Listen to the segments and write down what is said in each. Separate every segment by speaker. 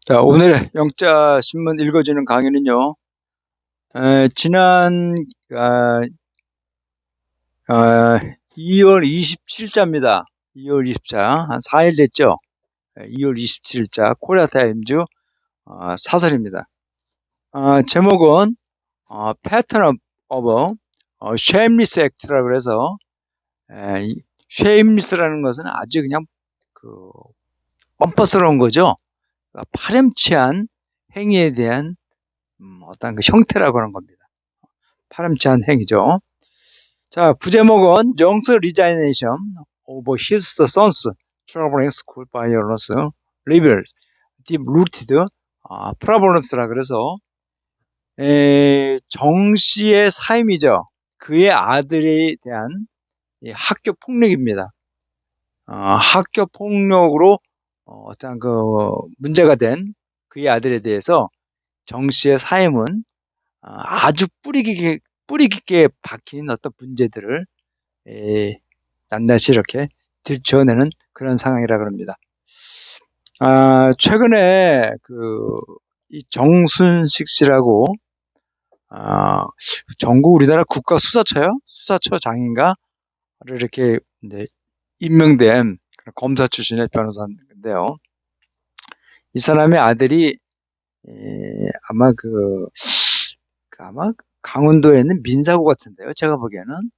Speaker 1: 자, 오늘의 영자 신문 읽어주는 강의는요, 지난, 아, 2월 27일자입니다. 2월 24일, 한 4일 됐죠? 2월 27일자 코리아타임즈 사설입니다. 제목은, Pattern of Shameless Act라고 그래서, shameless라는 것은 아주 그냥 그, 뻔뻔스러운 거죠. 그러니까 파렴치한 행위에 대한 어떤 그 형태라고 하는 겁니다. 파렴치한 행위죠. 자, 부제목은 Young's resignation over his son's traveling school violence reveals deep-rooted problems라 그래서 정 씨의 사임이죠. 그의 아들에 대한 학교 폭력입니다. 학교 폭력으로 어떤 그 문제가 된 그의 아들에 대해서 정 씨의 사임은 아주 뿌리 깊게 박힌 어떤 문제들을 낱낱이 이렇게 들춰내는 그런 상황이라 그럽니다. 최근에 이 정순식 씨라고 전국 우리나라 국가 수사처요? 수사처장인가를 이렇게 이제 임명된 검사 출신의 변호사인데요. 이 사람의 아들이 아마 아마 강원도에 있는 민사고 같은데요. 제가 보기에는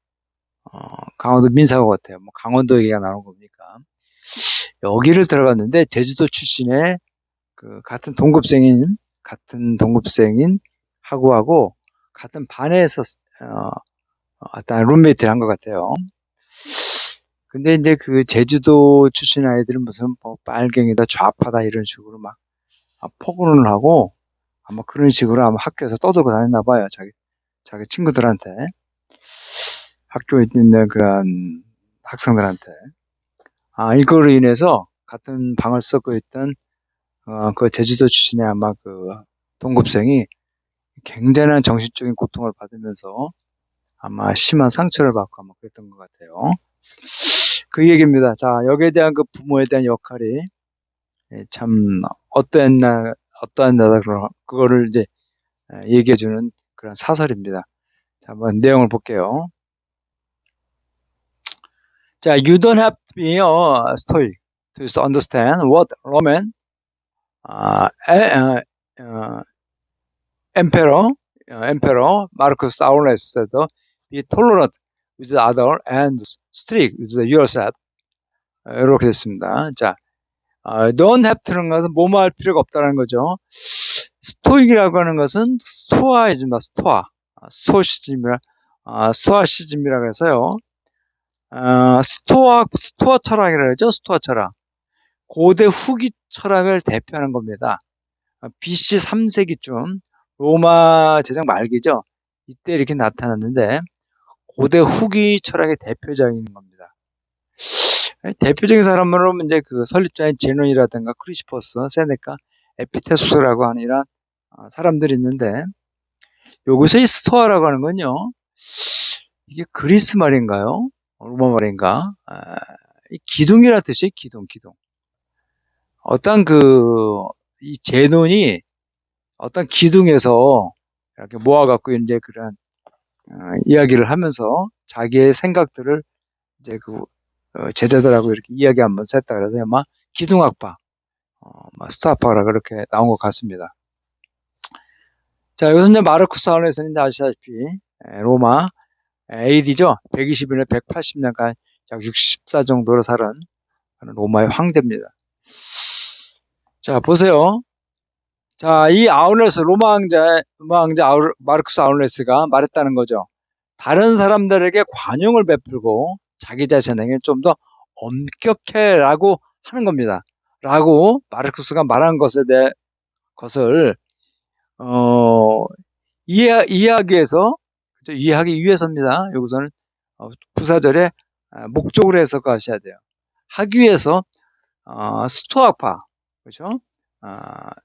Speaker 1: 강원도 민사고 같아요. 뭐 강원도 얘기가 나오는 겁니까? 여기를 들어갔는데 제주도 출신의 같은 동급생인 하고 같은 반에서 어떤 룸메이트를 한 것 같아요. 근데 이제 그 제주도 출신 아이들은 무슨 뭐 빨갱이다 좌파다 이런 식으로 막 폭언을 하고 아마 그런 식으로 아마 학교에서 떠들고 다녔나 봐요. 자기 친구들한테. 학교에 있는 그런 학생들한테. 이거로 인해서 같은 방을 썩고 있던, 그 제주도 출신의 아마 동급생이 굉장한 정신적인 고통을 받으면서 아마 심한 상처를 받고 아마 그랬던 것 같아요. 그 얘기입니다. 자, 여기에 대한 그 부모에 대한 역할이 참 어떠했나, 그거를 이제 얘기해주는 그런 사설입니다. 자, 한번 내용을 볼게요. 자, you don't have to be a stoic to understand what Roman emperor Marcus Aurelius said, be tolerant with the other and strict with yourself. 이렇게 됐습니다. 자, don't have to는 것은 뭐뭐 할 필요가 없다는 거죠. 스토익이라고 하는 것은 스토아이즘이다, 스토아. 스토아시즘이라고 해서요. 스토아 철학이라고 하죠. 스토아 철학. 고대 후기 철학을 대표하는 겁니다. BC 3세기쯤 로마 제정 말기죠. 이때 이렇게 나타났는데 고대 후기 철학의 대표적인 겁니다. 대표적인 사람으로 이제 그 설립자인 제논이라든가 크리시퍼스, 세네카, 에피테수스라고 하는 이런 사람들이 있는데 여기서 이 스토아라고 하는 건요. 이게 그리스 말인가요? 로마 말인가? 이 기둥이라 뜻이에요. 기둥. 어떤 이 제논이 어떤 기둥에서 이렇게 모아갖고 이제 그런 이야기를 하면서 자기의 생각들을 이제 제자들하고 이렇게 이야기하면서 했다 그래서 아마 기둥학파, 스토아파라 그렇게 나온 것 같습니다. 자, 여기서 이제 마르쿠스 아울레스는 아시다시피 로마 AD죠. 120년에 180년간 약 60사 정도로 살은 로마의 황제입니다. 자, 보세요. 자, 이 로마 황제 마르쿠스 아울레스가 말했다는 거죠. 다른 사람들에게 관용을 베풀고 자기 자신에게 좀 더 엄격해라고 하는 겁니다. 라고 마르쿠스가 말한 것을 이해하기 위해서, 그렇죠? 이해하기 위해서입니다. 여기서는 부사절에 목적으로 해석하셔야 돼요. 하기 위해서 스토아파, 그렇죠?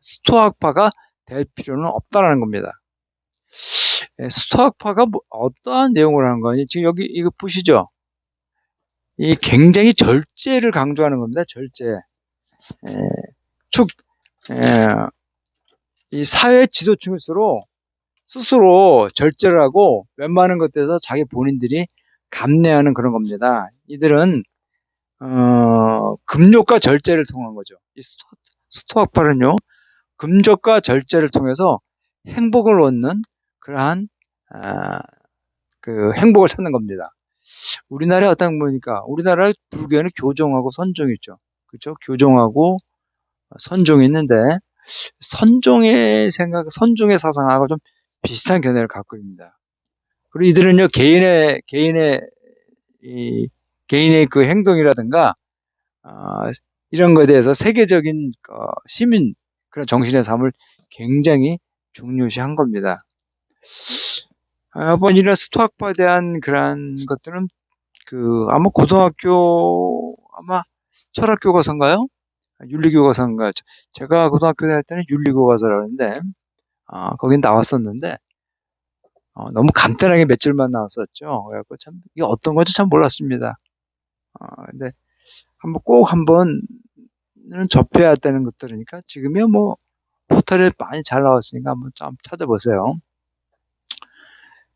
Speaker 1: 스토아파가 될 필요는 없다라는 겁니다. 스토아파가 어떠한 내용을 하는 거니? 지금 여기 이거 보시죠. 굉장히 절제를 강조하는 겁니다. 절제. 예, 이 사회 지도층일수록 스스로 절제를 하고 웬만한 것들에서 자기 본인들이 감내하는 그런 겁니다. 이들은 금욕과 절제를 통한 거죠. 이 스토아파는요, 금욕과 절제를 통해서 행복을 얻는 그러한 아, 그 행복을 찾는 겁니다. 우리나라에 어떤 보니까 우리나라 불교에는 교종하고 선종이 있죠. 그렇죠? 교종하고 선종이 있는데 선종의 사상하고 좀 비슷한 견해를 갖고 있습니다. 그리고 이들은요 이, 개인의 그 행동이라든가 어, 이런 것에 대해서 세계적인 시민 그런 정신의 삶을 굉장히 중요시한 겁니다. 뭐 이런 스토학파에 대한 그런 것들은 아마 고등학교 아마 철학교과서인가요? 윤리교과서인가? 제가 고등학교 다닐 때는 윤리교과서라고 하는데 거긴 나왔었는데 너무 간단하게 몇 줄만 나왔었죠. 그래갖고 참 이게 어떤 건지 참 몰랐습니다. 근데 한번 접해야 되는 것들이니까 지금이야 뭐 포털에 많이 잘 나왔으니까 한번 좀 찾아보세요.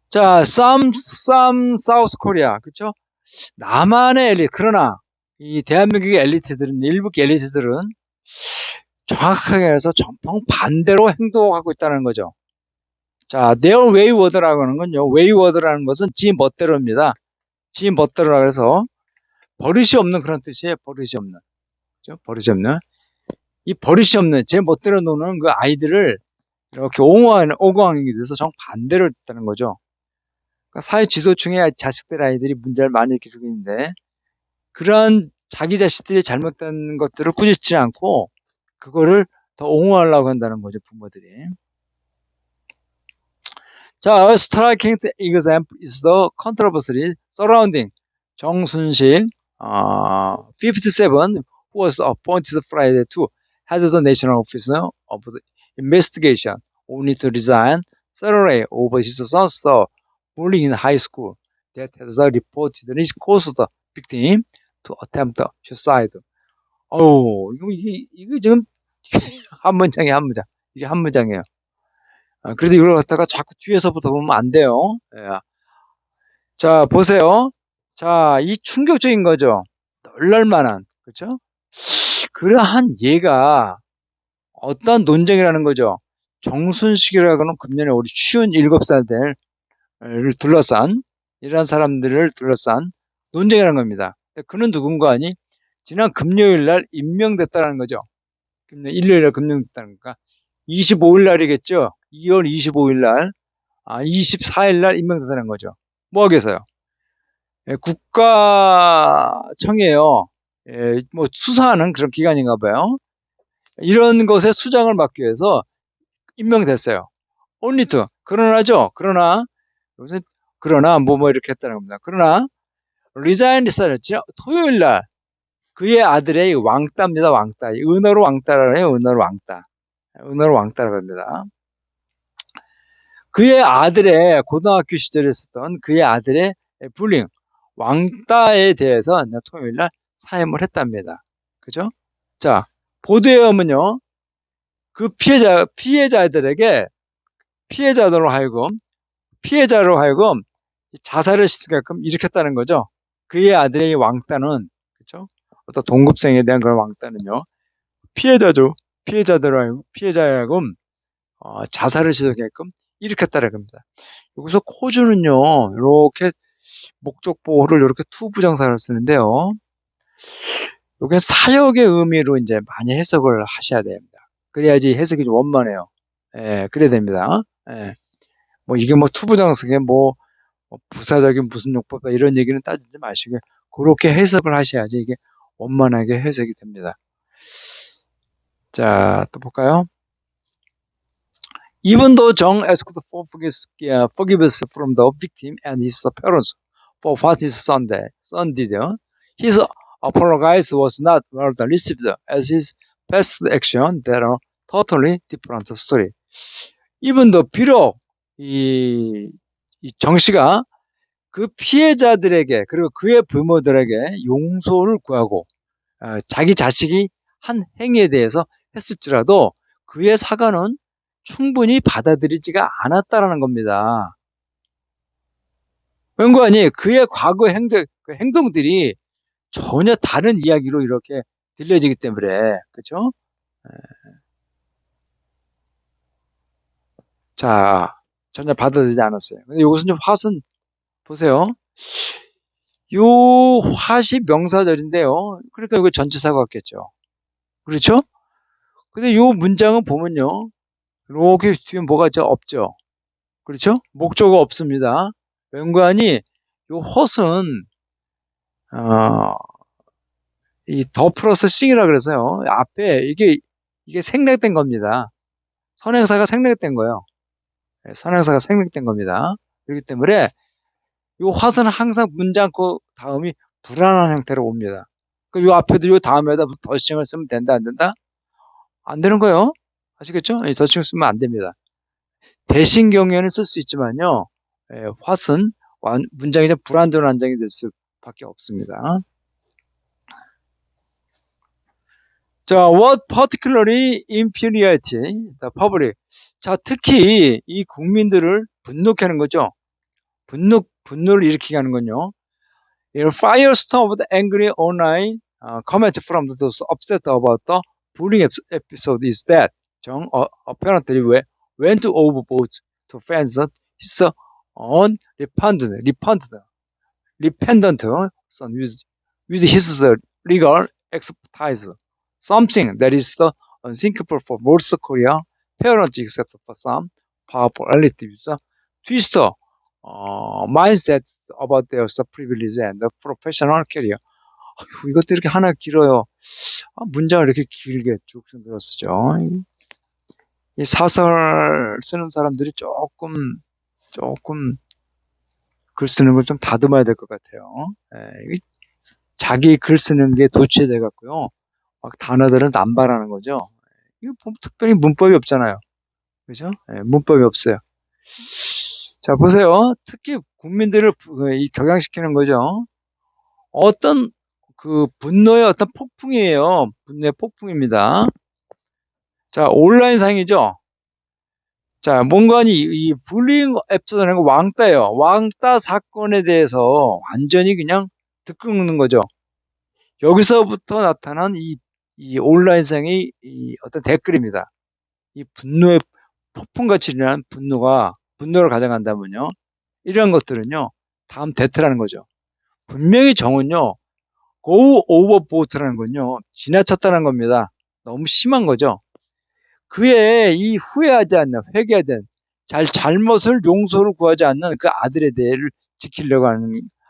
Speaker 1: 자, some South Korea 그렇죠? 남한의 엘리트 그러나 이 대한민국의 엘리트들은 일부 엘리트들은 정확하게 해서 전방 반대로 행동하고 있다는 거죠. 자, their wayward라고 하는 건요. wayward라는 것은 지 멋대로입니다. 지 멋대로라 그래서 버릇이 없는 그런 뜻이에요. 버릇이 없는. 그렇죠? 버릇이 없는. 이 버릇이 없는 제 멋대로 노는 그 아이들을 이렇게 오공하게 돼서 정반대로 했다는 거죠. 그러니까 사회 지도층의 자식들 아이들이 문제를 많이 일으키고 있는데 그러한 자기 자식들이 잘못된 것들을 꾸짖지 않고 그거를 더 옹호하려고 한다는 거죠, 부모들이. 자, a striking example is the controversy surrounding 정순식, 57, who was appointed Friday to head the National Office of the Investigation, only to resign Saturday over his son's bullying in high school that has reportedly caused the victim to attempt suicide. 이거 지금 한 문장에 한 문장. 이게 한 문장이에요. 그래도 이걸 갖다가 자꾸 뒤에서부터 보면 안 돼요. 예. 자, 보세요. 자, 이 충격적인 거죠. 놀랄만한, 그렇죠? 그러한 얘가 어떤 논쟁이라는 거죠. 정순식이라고는 금년에 우리 57살들을 둘러싼 이런 사람들을 둘러싼 논쟁이라는 겁니다. 그는 누군가 하니 지난 금요일 날 임명됐다는 거죠. 일요일 날 임명됐다는 거니까 25일 날이겠죠. 2월 25일 날, 24일 날 임명됐다는 거죠. 뭐 하겠어요? 예, 국가청이에요. 예, 뭐 수사하는 그런 기관인가 봐요. 이런 것에 수장을 맡기 위해서 임명됐어요. only to. 그러나죠. 그러나 뭐 이렇게 했다는 겁니다. 그러나 resign 했었지 토요일 날 그의 아들의 왕따입니다. 왕따. 은어로 왕따라고 해요. 은어로 왕따. 은어로 왕따라고 합니다. 그의 아들의 고등학교 시절에 있었던 그의 아들의 불링 왕따에 대해서 토요일 날 사임을 했답니다. 그죠? 자, 보도에 오면요. 그 피해자로 하여금 자살을 시키게끔 일으켰다는 거죠. 그의 아들의 왕따는, 그죠? 어떤 동급생에 대한 그런 왕따는요. 피해자죠. 피해자에 하여금 자살을 시도하게끔 일으켰다는 겁니다. 여기서 코주는요. 이렇게 목적 보호를 이렇게 투부정사를 쓰는데요. 이게 사역의 의미로 이제 많이 해석을 하셔야 됩니다. 그래야지 해석이 좀 원만해요. 예, 그래야 됩니다. 예. 뭐 이게 뭐 투부정사에 뭐 부사적인 무슨 용법 이런 얘기는 따지지 마시고 그렇게 해석을 하셔야지 이게 원만하게 해석이 됩니다. 자, 또 볼까요? Even though Jung asked for forgiveness from the victim and his parents for what his son did, his apology was not well received as his past action that are totally different story. Even though 비록 정 씨가 그 피해자들에게 그리고 그의 부모들에게 용서를 구하고 자기 자식이 한 행위에 대해서 했을지라도 그의 사과는 충분히 받아들이지가 않았다라는 겁니다. 왠가니 그의 과거 그 행동들이 전혀 다른 이야기로 이렇게 들려지기 때문에 그렇죠? 자, 전혀 받아들이지 않았어요. 근데 이것은 좀 화선 보세요. 요 화시 명사절인데요. 그러니까 이거 전치사 같겠죠. 그렇죠? 근데 요 문장은 보면요. 이렇게 뒤에 뭐가 없죠. 그렇죠? 목적어 없습니다. 왠가니 요 헛은 어, 이 더 플러스 싱이라 그래서요. 앞에 이게 생략된 겁니다. 선행사가 생략된 거예요. 네, 선행사가 생략된 겁니다. 그렇기 때문에 이 화선은 항상 문장 그 다음이 불안한 형태로 옵니다. 요 앞에도 요 다음에다 무슨 더싱을 쓰면 된다 안 된다? 안 되는 거예요. 아시겠죠? 더싱을 쓰면 안 됩니다. 대신 경우에는 쓸 수 있지만요. 화선 문장이 좀 불안정한 문장이 될 수밖에 없습니다. 자, what particularly infuriates the public? 자, 특히 이 국민들을 분노케 하는 거죠. 분노를 일으키게 하는 건요. A firestorm of the angry online comments from those upset about the bullying episode is that Jung apparently went overboard to fans his repentant son with his legal expertise. Something that is unthinkable for most Korean parents except for some powerful relatives. Twister mindset about their privilege and professional career. 이것도 이렇게 하나 길어요. 문장을 이렇게 길게 쭉 들었었죠. 이 사설 쓰는 사람들이 조금 글 쓰는 걸 좀 다듬어야 될 것 같아요. 자기 글 쓰는 게 도취돼 갖고요. 막 단어들은 남발하는 거죠. 이거 특별히 문법이 없잖아요. 그죠? 문법이 없어요. 자, 보세요. 특히 국민들을 이 격양시키는 거죠. 어떤 그 분노의 어떤 폭풍이에요. 분노의 폭풍입니다. 자, 온라인상이죠. 자, 뭔가 이 불링 에피소드라는 거 왕따예요. 왕따 사건에 대해서 완전히 그냥 듣끓는 거죠. 여기서부터 나타난 이 온라인상의 이 어떤 댓글입니다. 이 분노의 폭풍같이 일어난 분노를 가져간다면요. 이런 것들은요. 다음 대트라는 거죠. 분명히 정은요. go overboard라는 건요. 지나쳤다는 겁니다. 너무 심한 거죠. 그의 이 후회하지 않는 회개된 잘못을 용서를 구하지 않는 그 아들의 대해를 지키려고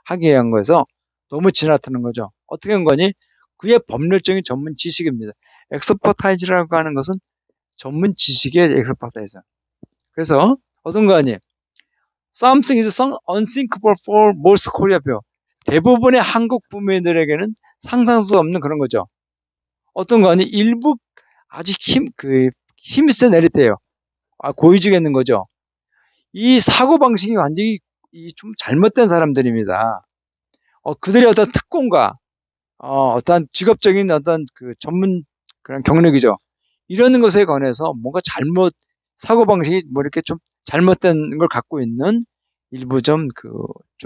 Speaker 1: 하게 한 거에서 너무 지나치는 거죠. 어떻게 한 거니? 그의 법률적인 전문 지식입니다. 엑스퍼타이즈라고 하는 것은 전문 지식의 엑스퍼타이즈. 그래서 어떤 거 아니? Something is unthinkable for most Korea people. 대부분의 한국 부모님들에게는 상상할 수 없는 그런 거죠. 어떤 거 아니? 일부 아주 힘이 센 에리트예요. 고위직에 있는 거죠. 이 사고방식이 완전히 좀 잘못된 사람들입니다. 그들의 어떤 특권과 어떤 직업적인 어떤 그 전문 그런 경력이죠. 이런 것에 관해서 뭔가 사고방식이 뭐 이렇게 좀 잘못된 걸 갖고 있는 일부 좀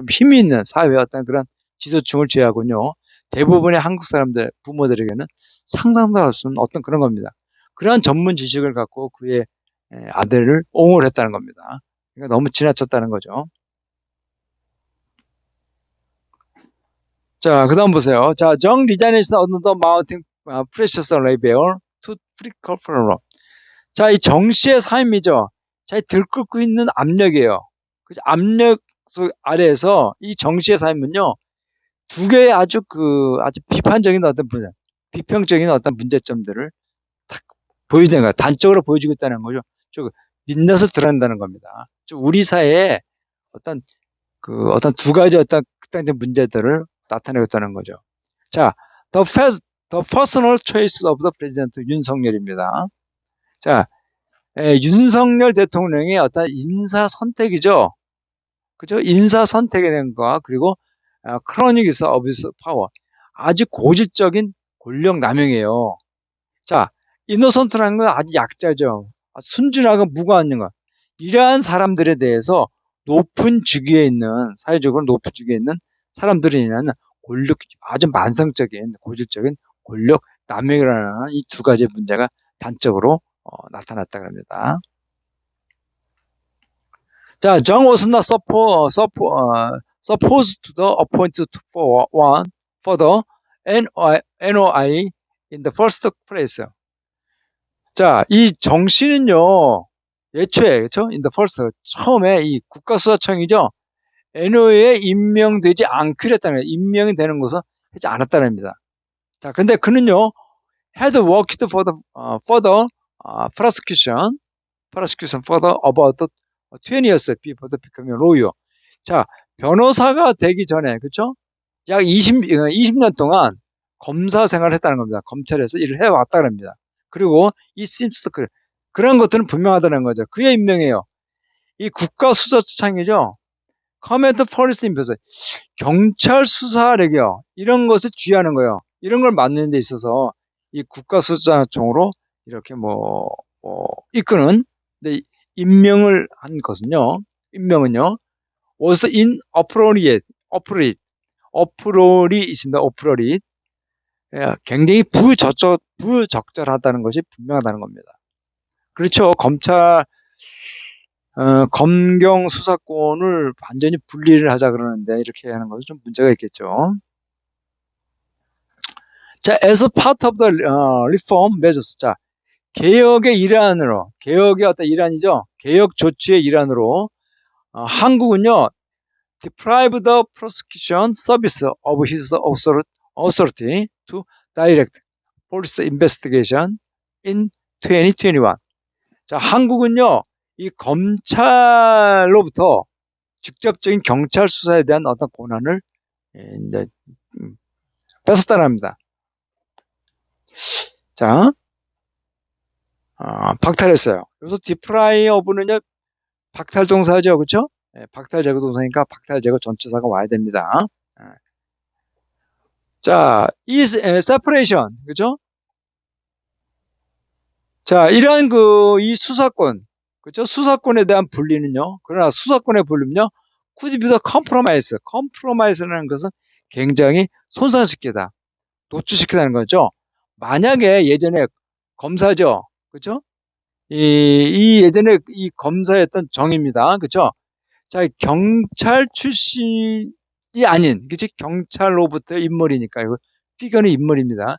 Speaker 1: 힘이 있는 사회의 어떤 그런 지도층을 제외하고요. 대부분의 한국 사람들, 부모들에게는 상상도 할 수 없는 어떤 그런 겁니다. 그러한 전문 지식을 갖고 그의 아들을 옹호를 했다는 겁니다. 그러니까 너무 지나쳤다는 거죠. 자, 그 다음 보세요. 자, 정 리자니스 어느 더 마운팅 프레셔스 레벨 투 프리커플러. 자, 이 정씨의 삶이죠. 자, 들끓고 있는 압력이에요. 그 압력 아래에서 이 정씨의 삶은요, 두 개의 아주 비판적인 어떤 비평적인 어떤 문제점들을 딱 보여주는 거예요. 단적으로 보여주고 있다는 거죠. 즉, 민낯을 드러낸다는 겁니다. 즉, 우리 사회에 어떤 어떤 두 가지 어떤 극단적 문제들을 나타내고 있다는 거죠. 자, the personal choice of the president 윤석열입니다. 자, 윤석열 대통령의 어떤 인사 선택이죠. 그죠? 인사 선택에 대한 거 그리고 크로닉 어비스 파워 아주 고질적인 권력 남용이에요. 자, 이노선트라는 건 아주 약자죠. 순진하고 무고한 것. 이러한 사람들에 대해서 높은 직위에 있는, 사회적으로 높은 직위에 있는 사람들이 인하는 권력, 아주 만성적인 고질적인 권력 남용이라는 이 두 가지 문제가 단적으로 나타났다 그럽니다. 자, John was not supposed to the appointed for one for the NOI in the first place. 자, 이 정씨는요, 예초에, 그쵸? In the first, 처음에 이 국가수사청이죠, NOA에 임명되지 않기로 했다는 거예요. 임명이 되는 것은 하지 않았다는 겁니다. 자, 근데 그는요, had worked for the further prosecution further about 20 years before the becoming lawyer. 자, 변호사가 되기 전에, 그쵸? 약 20년 동안 검사 생활을 했다는 겁니다. 검찰에서 일을 해왔다는 겁니다. 그리고 이 심스터 그런 것들은 분명하다는 거죠. 그의 임명이에요. 이 국가수사청이죠. 커맨드 포리스 인베서 경찰 수사력이요. 이런 것을 쥐하는 거예요. 이런 걸 맡는 데 있어서 이 국가수사청으로 이렇게 이끄는 임명을 한 것은요. 임명은요. was inappropriate, 어프롤이 있습니다. 어프롤이 굉장히 부적절하다는 것이 분명하다는 겁니다. 그렇죠. 검경 수사권을 완전히 분리를 하자 그러는데 이렇게 하는 것은 좀 문제가 있겠죠. 자, as part of the reform measures. 자, 개혁의 일환으로, 개혁의 어떤 일환이죠. 개혁 조치의 일환으로 한국은요, deprive the prosecution service of his authority to direct police investigation in 2021. 자, 한국은요, 이 검찰로부터 직접적인 경찰 수사에 대한 어떤 권한을 이제 뺏었다는 겁니다. 자, 박탈했어요. 여기서 deprive는요, 박탈 동사죠, 그렇죠? 박탈 제거 동사니까 박탈 제거 전치사가 와야 됩니다. 자, 이 separation, 그죠? 자, 이러한 이 수사권, 그죠? 수사권에 대한 분리는요. 그러나 수사권의 분리는요. could be the compromise. compromise라는 것은 굉장히 손상시키다, 노출시키다는 거죠. 만약에 예전에 검사죠, 그죠? 이 예전에 이 검사였던 정입니다, 그죠? 자, 경찰 출신이 아닌, 그치? 경찰로부터 인물이니까, 이거 피겨는 인물입니다.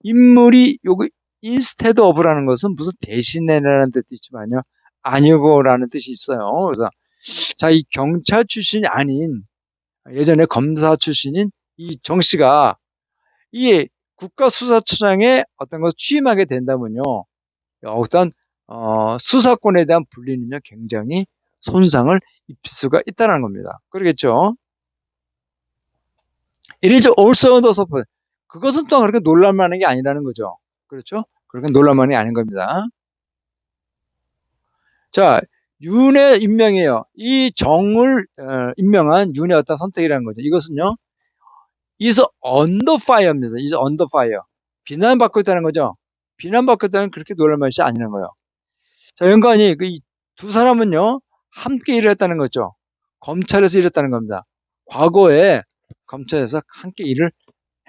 Speaker 1: 인물이 요거 instead of라는 것은 무슨 대신해라는 뜻도 있지만요. 아니고라는 뜻이 있어요. 그래서 자, 이 경찰 출신이 아닌 예전에 검사 출신인 이 정 씨가 이 국가수사처장에 어떤 것을 취임하게 된다면요. 어떤 수사권에 대한 분리는요. 굉장히 손상을 입힐 수가 있다는 겁니다. 그러겠죠? It is also the support. 그것은 또 그렇게 놀랄만한 게 아니라는 거죠. 그렇죠? 그렇게 놀랄만한 게 아닌 겁니다. 자, 윤의 임명이에요. 이 정을 임명한 윤의 어떤 선택이라는 거죠. 이것은요, is under fire입니다. is under fire. 비난받고 있다는 거죠. 비난받고 있다는 그렇게 놀랄만한 것이 아니라는 거예요. 자, 연관이 두 사람은요, 함께 일을 했다는 거죠. 검찰에서 일했다는 겁니다. 과거에 검찰에서 함께 일을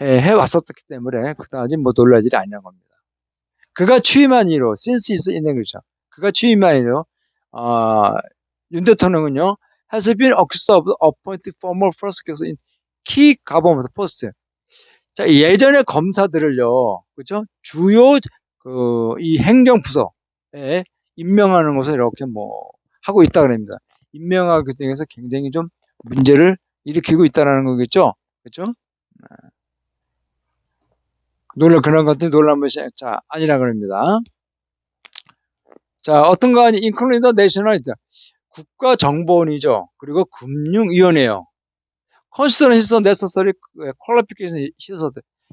Speaker 1: 해왔었기 때문에 그다지 놀랄 일이 아니라는 겁니다. 그가 취임한 이후로 since is in English. 그가 취임한 이후로 윤 대통령은요 has been accused of appointing former prosecutors in key government posts. 자, 예전에 검사들을요, 그죠? 주요 이 행정부서에 임명하는 것을 이렇게 하고 있다 그럽니다. 임명하기 등해서 굉장히 좀 문제를 일으키고 있다는 거겠죠, 그렇죠? 그런 것들이 놀라운 것이 아니라 그럽니다. 자, 어떤 거 아니, including the national 국가정보원이죠. 그리고 금융위원회요. consider his necessary qualification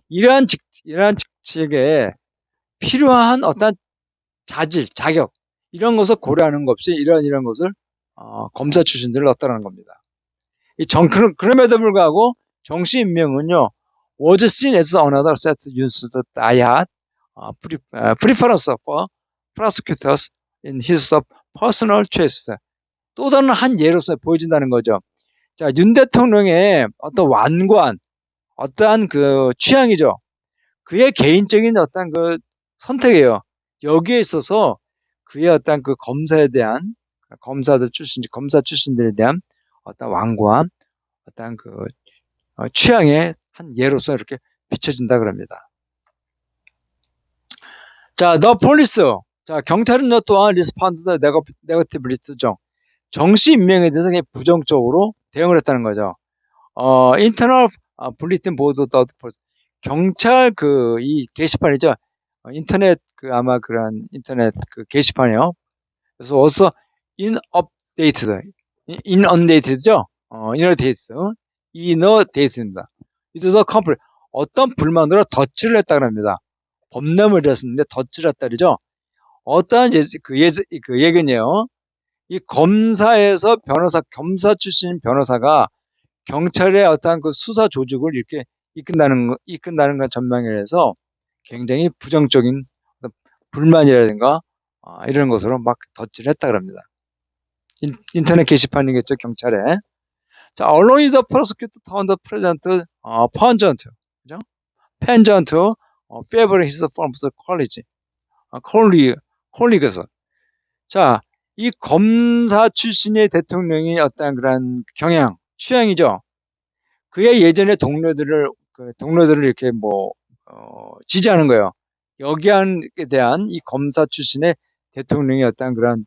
Speaker 1: 이러한 직책에 필요한 어떤 자격 이런 것을 고려하는 것 없이 이런 것을 검사 출신들을 넣었다는 겁니다. 그럼에도 불구하고 정시 임명은요 was seen as another set used to die hard preference for prosecutors in his personal choice. 또 다른 한 예로서 보여진다는 거죠. 자, 윤 대통령의 어떤 완고한 어떠한 그 취향이죠. 그의 개인적인 어떤 그 선택이에요. 여기에 있어서 그의 어떤 그 검사에 대한 검사 출신들에 대한 어떤 완고한 어떤 그 취향의 한 예로서 이렇게 비춰진다 그럽니다. 자, the police. 자, 경찰은 또한 respond negatively to 정씨 임명에 대해서 부정적으로 대응을 했다는 거죠. 인터널 블리튼 보도 경찰 그 이 게시판이죠. 인터넷 그 아마 그런 인터넷 그 게시판이요. 그래서 also inundated죠. inundated입니다. 이래서 컴플 어떤 불만으로 덧칠을 했다 그럽니다. 법령을 들었는데 덧칠을 했다죠. 어떠한 그 얘기네요. 이 검사 출신 변호사가 경찰의 어떠한 그 수사 조직을 이렇게 이끈다는 것 전망에 대해서 굉장히 부정적인 불만이라든가 이런 것으로 막 덧칠했다 그럽니다. 인터넷 게시판이겠죠, 경찰에. 자, 언론이 더 프로스큐트 타운더 프레젠트 펀전트, 그죠? 펜전트 페버링 히스 폼스 콜리그에서. 자, 이 검사 출신의 대통령이 어떤 그런 경향, 취향이죠. 그의 예전의 동료들을 이렇게 지지하는 거예요. 여기에 대한 이 검사 출신의 대통령의 어떤 그런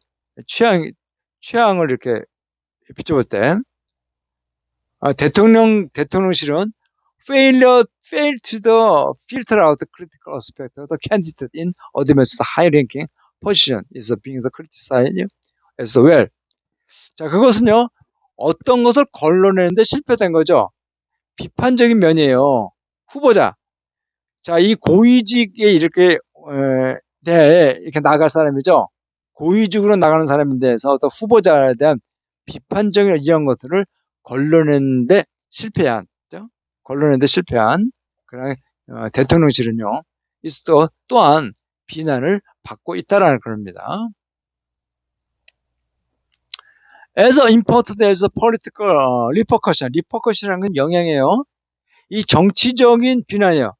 Speaker 1: 취향을 이렇게 비춰볼 때, 대통령실은 fail to filter out the critical aspect of the candidate in advanced high-ranking position is being criticized as well. 자, 그것은요, 어떤 것을 걸러내는데 실패된 거죠. 비판적인 면이에요. 후보자. 자, 이 고위직에 이렇게 이렇게 나갈 사람이죠. 고위직으로 나가는 사람인데서 어떤 후보자에 대한 비판적인 이런 것들을 걸러내는데 실패한 그런 대통령실은요. 또한 비난을 받고 있다라는 겁니다. As important as political repercussion이라는 건 영향이에요. 이 정치적인 비난이요.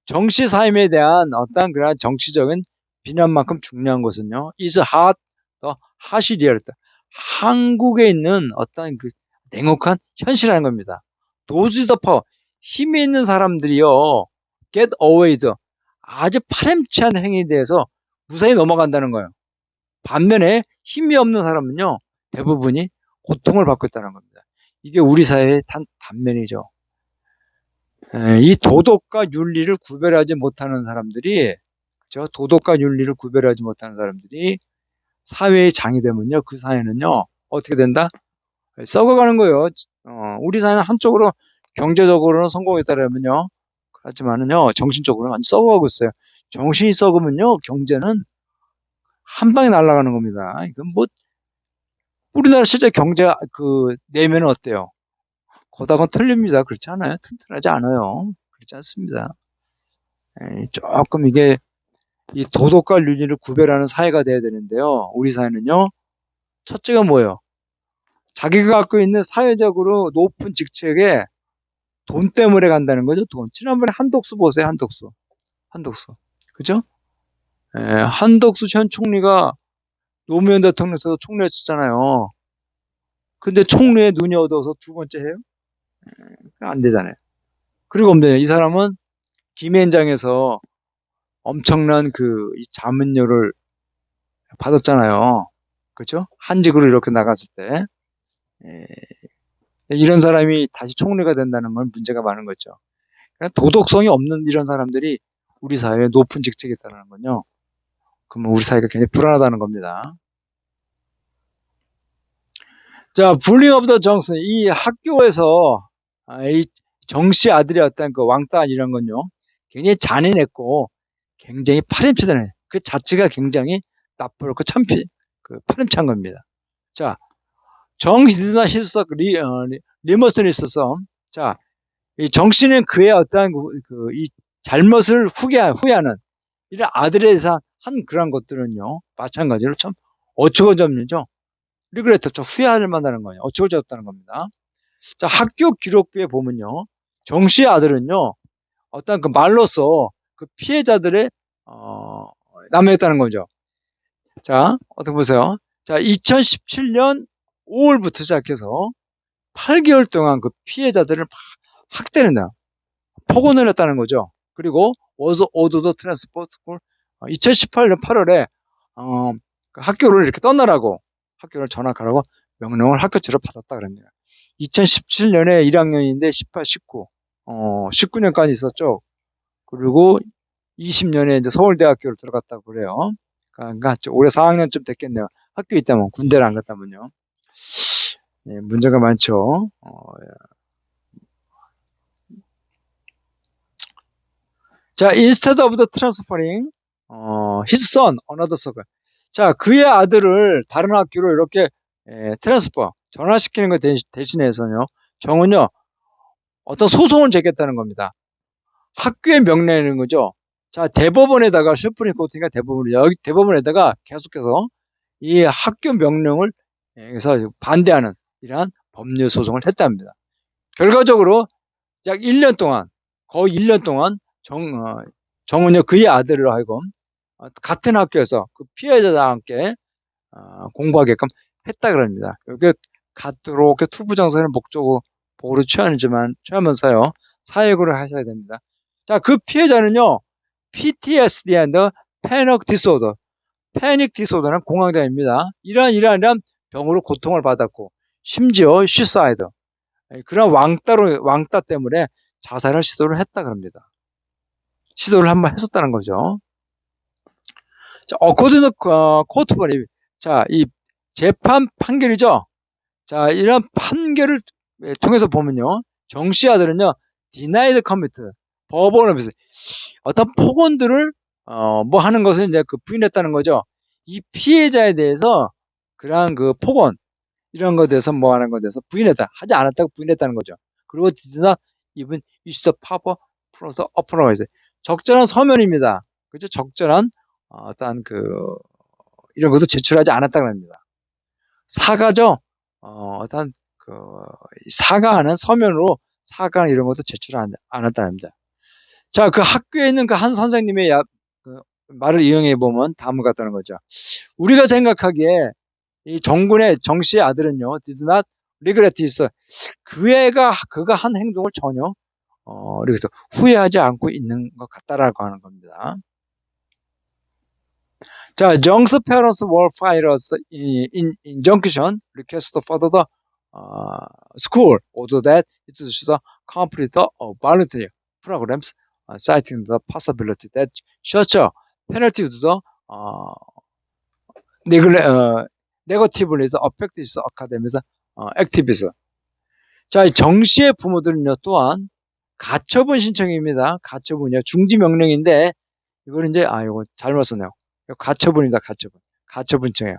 Speaker 1: 정치 삶에 대한 어떤 그런 정치적인 비난만큼 중요한 것은요. is hot, 더 hot이 리얼했다. 한국에 있는 어떤 그 냉혹한 현실이라는 겁니다. those the power, 힘이 있는 사람들이요. get awayed, 아주 파렴치한 행위에 대해서 무사히 넘어간다는 거예요. 반면에 힘이 없는 사람은요. 대부분이 고통을 받고 있다는 겁니다. 이게 우리 사회의 단면이죠. 이 도덕과 윤리를 구별하지 못하는 사람들이, 그렇죠? 도덕과 윤리를 구별하지 못하는 사람들이 사회의 장이 되면요, 그 사회는요 어떻게 된다? 썩어가는 거예요. 우리 사회는 한쪽으로 경제적으로는 성공했다면요, 그렇지만은요 정신적으로는 완전 썩어가고 있어요. 정신이 썩으면요 경제는 한 방에 날아가는 겁니다. 이건 우리나라 실제 경제 그 내면은 어때요? 거다건 틀립니다. 그렇지 않아요? 튼튼하지 않아요. 그렇지 않습니다. 조금 이게 이 도덕과 윤리를 구별하는 사회가 돼야 되는데요. 우리 사회는요. 첫째가 뭐예요? 자기가 갖고 있는 사회적으로 높은 직책에 돈 때문에 간다는 거죠. 돈. 지난번에 한덕수 보세요. 한덕수. 그죠? 한덕수 전 총리가 노무현 대통령 때도 총리했었잖아요. 근데 총리의 눈이 어두워서 두 번째 해요? 안 되잖아요. 그리고 이 사람은 김앤장에서 엄청난 그 자문료를 받았잖아요. 그렇죠? 한직으로 이렇게 나갔을 때. 이런 사람이 다시 총리가 된다는 건 문제가 많은 거죠. 도덕성이 없는 이런 사람들이 우리 사회에 높은 직책에 있다는 건요. 그러면 우리 사회가 굉장히 불안하다는 겁니다. 자, 불링 오브 더 정스. 이 학교에서 이 정씨 아들이 어떤 그 왕따 이런 건요. 굉장히 잔인했고 굉장히 파렴치다는 그 자체가 굉장히 나쁘고 파렴치한 겁니다. 자, 정희드나 실석 리머슨이 있어서 자, 이 정씨는 그의 어떠한 이 잘못을 후회하는 이런 아들에 대해서 한 그런 것들은요, 마찬가지로 참 어처구니죠. 리그레트, 좀 후회할 만하는 거예요. 어처구니없다는 겁니다. 자, 학교 기록부에 보면요, 정 씨의 아들은요, 어떤 그 말로써 그 피해자들의 남용했다는 거죠. 자, 어떻게 보세요? 자, 2017년 5월부터 시작해서 8개월 동안 그 피해자들을 막 학대를 해요. 폭언을 했다는 거죠. 그리고 was ordered transport school 2018년 8월에 그 학교를 이렇게 떠나라고 학교를 전학하라고 명령을 학교주로 받았다 그럽니다. 2017년에 1학년인데 18, 19, 19년까지 있었죠. 그리고 20년에 이제 서울대학교를 들어갔다고 그래요. 그러니까 올해 4학년쯤 됐겠네요. 학교에 있다면 군대를 안 갔다면요. 예, 문제가 많죠. 자, instead of the transferring his son another school. 자, 그의 아들을 다른 학교로 이렇게 트랜스퍼 전환시키는 것 대신해서요. 정은요 어떤 소송을 제기했다는 겁니다. 학교에 명령하는 거죠. 자, 대법원에다가 슈프림 코트가 여기 대법원에다가 계속해서 이 학교 명령을 해서 반대하는 이러한 법률 소송을 했답니다. 결과적으로 약 1년 동안 거의 1년 동안 정은요 그의 아들을 하여금 같은 학교에서 그 피해자와 함께 공부하게끔 했다 그럽니다. 여기 갖도록 투부정사를 목적으로 보호를 취하면서요 사회고를 하셔야 됩니다. 자, 그 피해자는요 PTSD and Panic Disorder, 패닉 디소더는 공황장애입니다. 이러한 병으로 고통을 받았고 심지어 슈사이드 그런 왕따 때문에 자살을 시도를 했다 그럽니다. 시도를 한번 했었다는 거죠. 자, 어코드 코트버리. 자, 이 재판 판결이죠. 자, 이런 판결을 통해서 보면요. 정 씨 아들은요, denied commit. 법원을 비해서 어떤 폭언들을, 뭐 하는 것을 이제 그 부인했다는 거죠. 이 피해자에 대해서 그러한 그 폭언, 이런 것에 대해서 뭐 하는 것에 대해서 부인했다. 하지 않았다고 부인했다는 거죠. 그리고 did not even use the proper apology. 적절한 서면입니다. 그죠? 적절한 어떤 그 이런 것을 제출하지 않았다고 합니다. 사과죠. 어떤 그 사과하는 서면으로 사과 이런 것도 제출 않았다는 겁니다. 자, 그 학교에 있는 그 한 선생님의 그 말을 이용해 보면 다음과 같다는 거죠. 우리가 생각하기에 이 정군의 정 씨의 아들은요, did not regret his 그가 한 행동을 전혀 그래서 후회하지 않고 있는 것 같다라고 하는 겁니다. 자, Jung's parents will file in injunction request for the school, although that it should complete the voluntary programs, citing the possibility that such a penalty would negatively affect its academic activities. 자, 정 씨의 부모들은요, 또한 가처분 신청입니다. 가처분이요. 중지 명령인데, 이거는 이제, 이거 잘못 썼네요. 가처분입니다. 가처분. 가처분 청해요.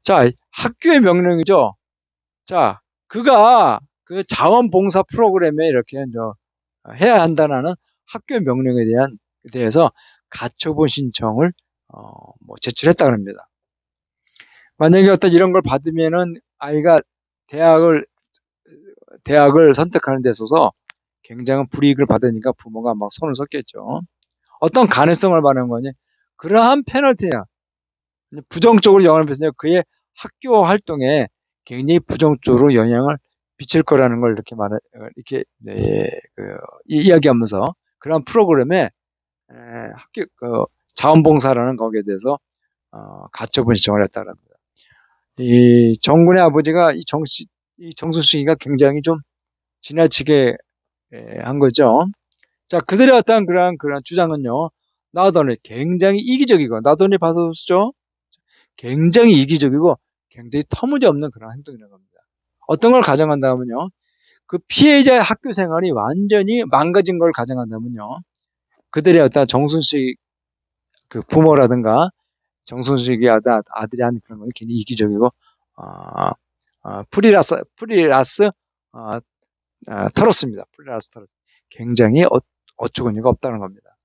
Speaker 1: 자, 학교의 명령이죠. 자, 그가 그 자원봉사 프로그램에 이렇게 해야 한다는 학교의 명령에 대해서 가처분 신청을 뭐 제출했다고 합니다. 만약에 어떤 이런 걸 받으면은 아이가 대학을 선택하는 데 있어서 굉장한 불이익을 받으니까 부모가 막 손을 섰겠죠. 어떤 가능성을 말하는 거니? 그러한 페널티야. 부정적으로 영향을 미치면 그의 학교 활동에 굉장히 부정적으로 영향을 미칠 거라는 걸 이렇게 이야기하면서 그런 프로그램에 학교 자원봉사라는 거기에 대해서 가처분 신청을 했다는 겁니다. 이 정군의 아버지가 이 정순식이가 굉장히 좀 지나치게 한 거죠. 자, 그들의 어떤 그런 주장은요, 나도니 굉장히 이기적이고, 나도니 봐도죠, 굉장히 이기적이고, 굉장히 터무니없는 그런 행동이라는 겁니다. 어떤 걸 가정한다면요, 그 피해자의 학교 생활이 완전히 망가진 걸 가정한다면요, 그들의 어떤 정순식 그 부모라든가, 정순식의 아들이 하는 그런 건 굉장히 이기적이고, 프리라스, 털었습니다. 프리라스 털었. 굉장히 어처구니가 없다는 겁니다.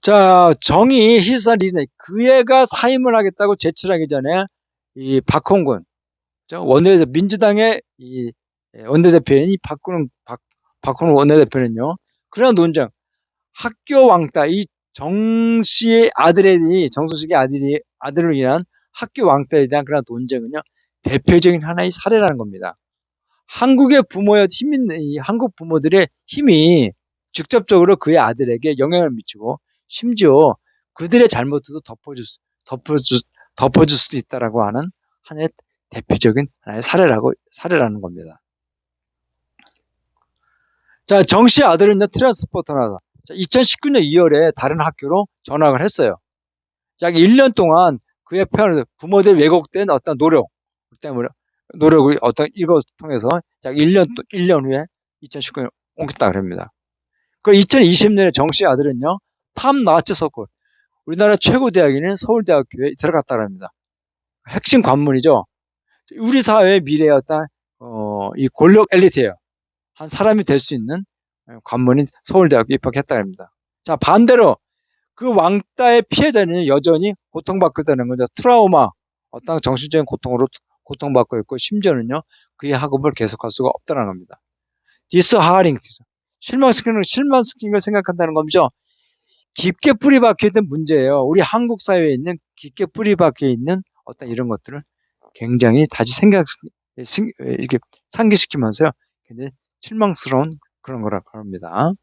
Speaker 1: 자, 정의 희사 리즈네 그 애가 사임을 하겠다고 제출하기 전에 이 박홍근 원내대표 민주당의 이 원내대표인 박홍근 원내대표는요. 그런 논쟁 학교 왕따 이 정씨의 아들이 정수식의 아들로 인한 학교 왕따에 대한 그런 논쟁은요. 대표적인 하나의 사례라는 겁니다. 한국의 부모의 힘 있는 이 한국 부모들의 힘이 직접적으로 그의 아들에게 영향을 미치고 심지어 그들의 잘못도 덮어줄, 덮어줄 수도 있다라고 하는 하나의 대표적인 하나의 사례라는 겁니다. 자, 정 씨의 아들은요, 트랜스포터나 2019년 2월에 다른 학교로 전학을 했어요. 약 1년 동안 그의 부모들 왜곡된 어떤 노력 때문에 노력을 어떤 이것 통해서 약 1년 후에 2019년에 옮겼다 그럽니다. 그리고 2020년에 정 씨 아들은요, 탑 나치 석고 우리나라 최고 대학인 서울대학교에 들어갔다 그럽니다. 핵심 관문이죠. 우리 사회의 미래의 어떤 이 권력 엘리트예요. 한 사람이 될 수 있는 관문인 서울대학교 입학했다 합니다. 자, 반대로 그 왕따의 피해자는 여전히 고통받고 있다는 거죠. 트라우마, 어떤 정신적인 고통으로 고통받고 있고 심지어는요 그의 학업을 계속할 수가 없다는 겁니다. 디스하링, 실망시키는 걸 생각한다는 거죠. 깊게 뿌리 박혀 있는 문제예요. 우리 한국 사회에 있는 깊게 뿌리 박혀 있는 어떤 이런 것들을 굉장히 다시 이렇게 상기시키면서요. 굉장히 실망스러운 그런 거라고 합니다.